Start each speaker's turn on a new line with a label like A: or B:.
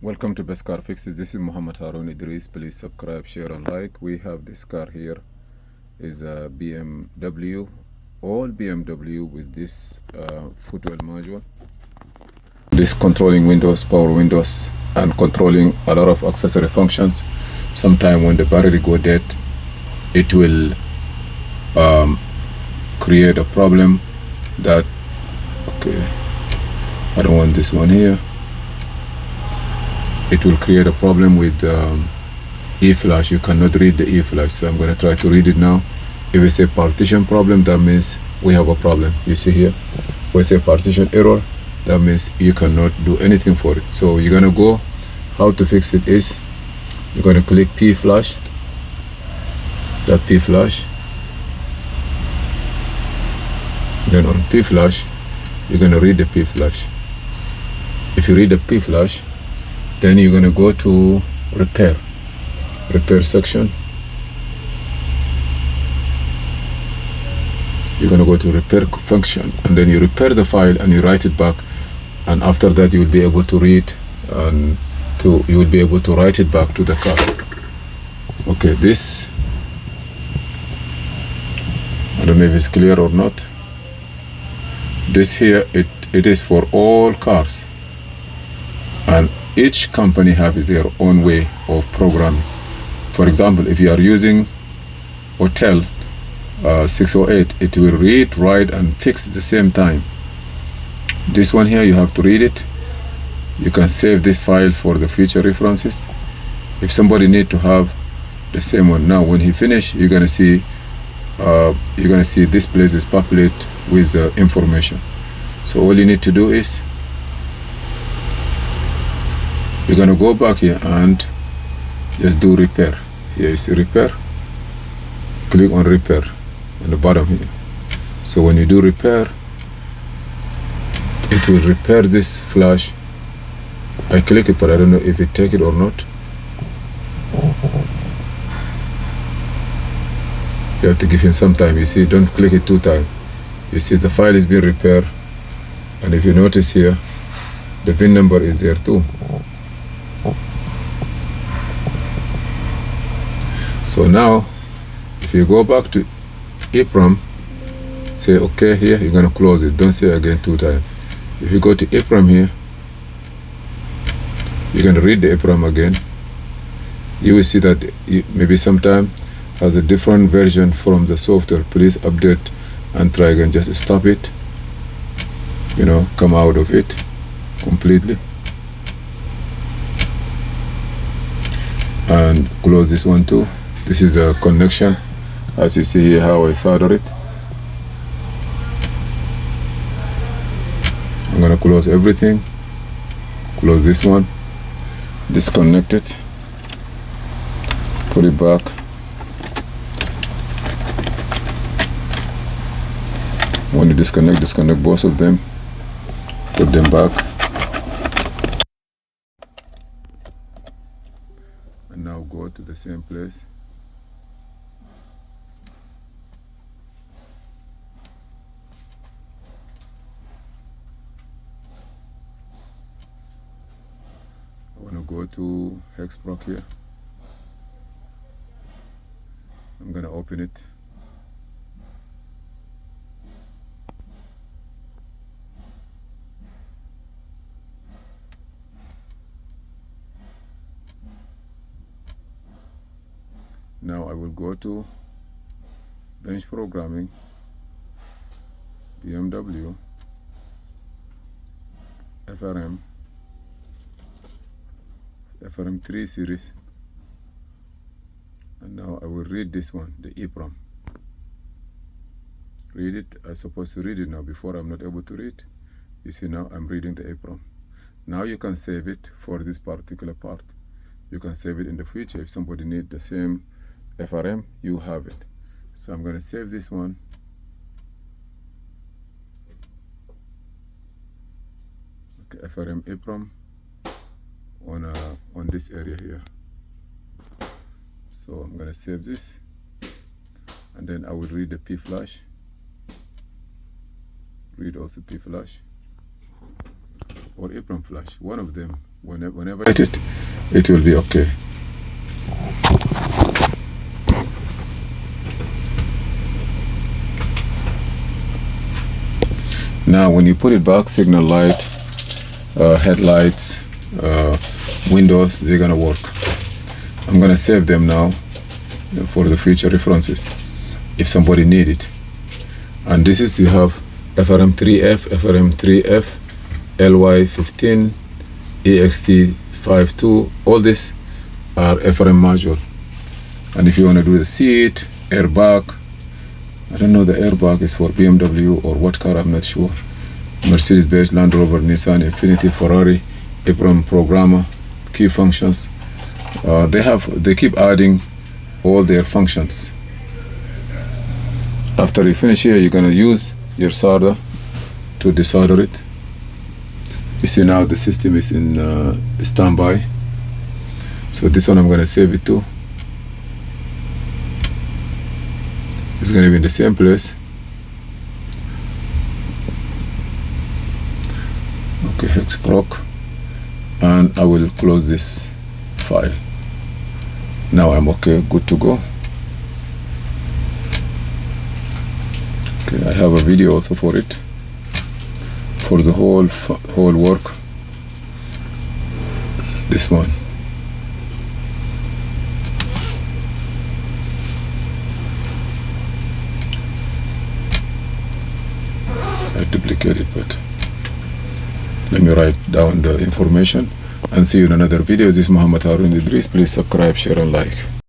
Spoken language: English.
A: Welcome to Best Car Fixes. This is Muhammad Harun Idris. Please subscribe, share, and like. We have this car here. Is a BMW, all BMW with this Footwell module. This controlling windows, power windows, and controlling a lot of accessory functions. Sometime when the battery go dead, it will create a problem that, okay, I don't want this one here. It will create a problem with E-flash. You cannot read the E-flash, so I'm going to try to read it now. If it's a partition problem, that means we have a problem. You see here, when it's a partition error, that means you cannot do anything for it. So you're going to go, how to fix it is, you're going to click P-flash, that P-flash. Then on P-flash, you're going to read the P-flash. If you read the P-flash, then you're going to go to repair section. You're going to go to repair function, and then you repair the file and you write it back, and after that you will be able to read and you will be able to write it back to the car. Okay, this, I don't know if it's clear or not. This here, it is for all cars, and each company has their own way of programming. For example, if you are using Hotel 608, it will read, write, and fix at the same time. This one here, you have to read it. You can save this file for the future references. If somebody need to have the same one, now when he finish, you're gonna see this place is populated with information. So all you need to do is, you're gonna go back here and just do repair. Here you see repair. Click on repair on the bottom here. So when you do repair, it will repair this flash. I click it, but I don't know if it take it or not. You have to give him some time. You see, don't click it 2 times. You see the file is being repaired, and if you notice here, the VIN number is there too. So now, if you go back to EEPROM, say okay here, you're going to close it. Don't say again 2 times. If you go to EEPROM here, you're going to read the EEPROM again. You will see that maybe sometime has a different version from the software. Please update and try again. Just stop it. You know, come out of it completely. And close this one too. This is a connection, as you see here how I solder it. I'm gonna close everything, close this one, disconnect it, put it back. When you disconnect both of them, put them back. And now go to the same place. I want to go to Hexproc here. I'm going to open it. Now I will go to Bench Programming, BMW, FRM 3 series, and now I will read this one, the EEPROM. Read it. I'm supposed to read it now. Before I'm not able to read. You see, now I'm reading the EEPROM. Now you can save it for this particular part. You can save it in the future. If somebody needs the same FRM, you have it. So I'm going to save this one. Okay, FRM EEPROM on this area here. So I'm going to save this, and then I will read the P-flash. Read also P-flash or EEPROM flash, one of them. whenever it will be okay. Now when you put it back, signal light, headlights, windows, they're gonna work. I'm gonna save them now for the future references if somebody need it. And this is, you have FRM3F, FRM3F, LY15, EXT52, all this are FRM module. And if you want to do the seat, airbag, I don't know the airbag is for BMW or what car, I'm not sure. Mercedes-Benz, Land Rover, Nissan, Infiniti, Ferrari, EEPROM programmer, key functions. They keep adding all their functions. After you finish here, you're gonna use your solder to desolder it. You see now the system is in standby. So this one I'm gonna save it to. It's gonna be in the same place. Okay, hex proc, and I will close this file. Now I'm okay, good to go. Okay, I have a video also for it, for the whole work. This one. I duplicate it, but let me write down the information and see you in another video. This is Muhammad Harun Idris. Please subscribe, share and like.